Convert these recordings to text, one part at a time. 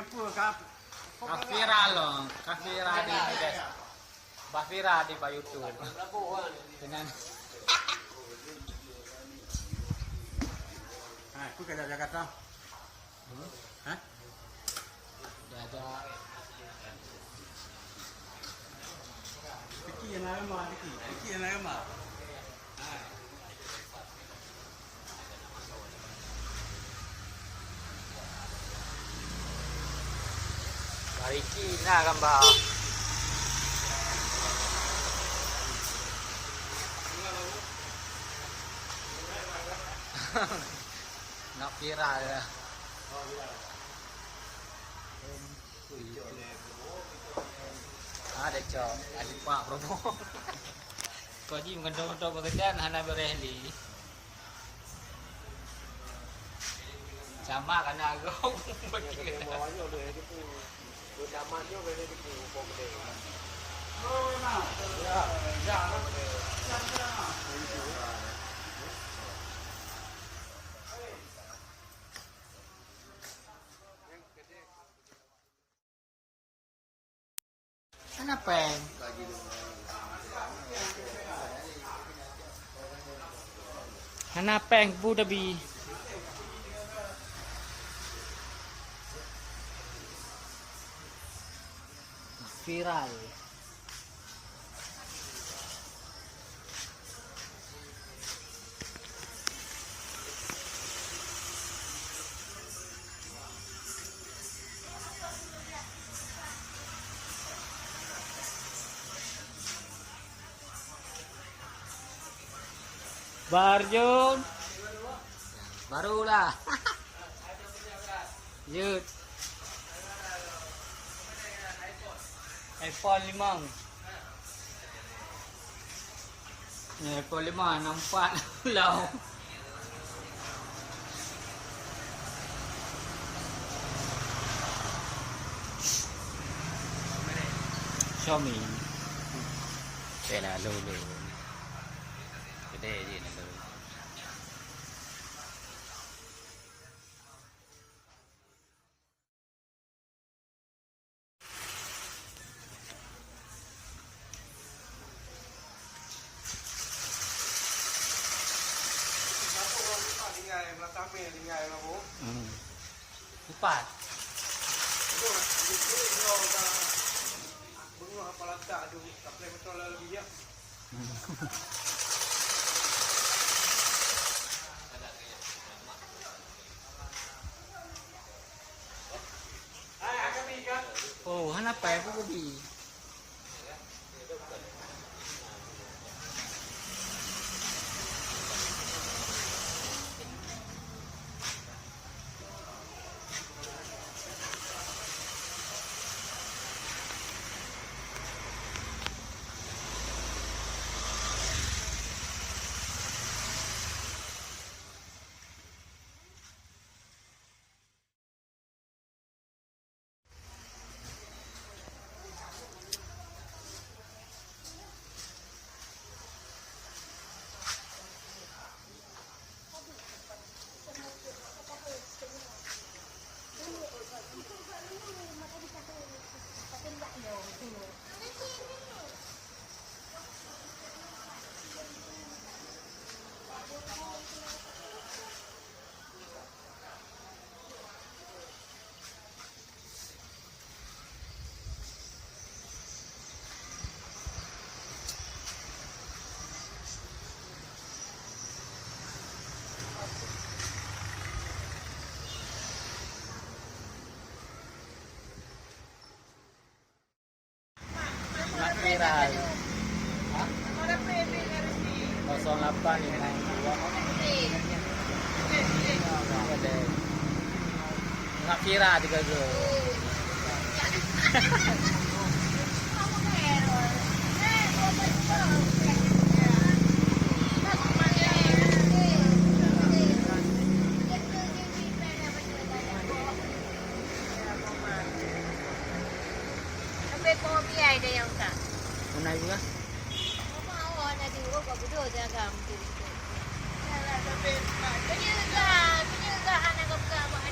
apa kap? Kafira loh, kafira di guys. Bafira di YouTube. Dengan Aku kena jaga tak? Hah? diajak Fikir yang lama, fikir yang lama. Bariki na gambar. Nak viral ya. Ada cok, ada pak promo. Kau ji mengendong-endong pekerjaan hana berehli. Sama kan agong. Bawahnya udah itu. Udah zamannya udah itu pokok gede. Oh, nah. Ya. Kenapa? Kenapa Abu Dhabi? Viral. Barjun. Barulah. Yud. iPhone 5. Ni iPhone 5 nampak lau. Xiaomi. Cái là lưu lượng. Cái đề gì này lưu. Cepat. Bunga apa lantak tu, tak boleh betul lagi ya. Oh, kenapa ya Abu Dhabi? Nak viral. Hah? 08 ni main dua. Nak viral juga tu. Ada yang tak? Mana juga? Mau ada di luar kau berdua jaga mungkin. Yalah tapi penyelesaian anak kau bukan apa ni.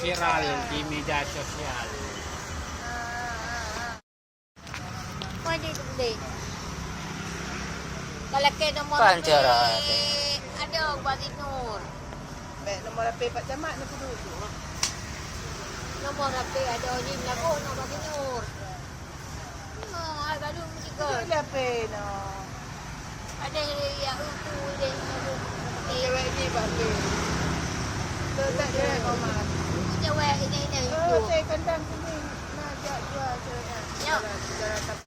viral di media sosial. Pwede tuloy. Kalaki nomor Pancara. Ada bagi Nur. Baik, nombor HP Pak Camat nak duduk. Nomor HP ada ni lagu nak bagi Nur. Ai baru mesti ke. Duduk HP no. Ada yang itu dia. Cewek ni Pak P. Tak ada Omar. Cewek ini Oh, itu. saya kandang sini. Nak ajak jual cewek. Ya. Jual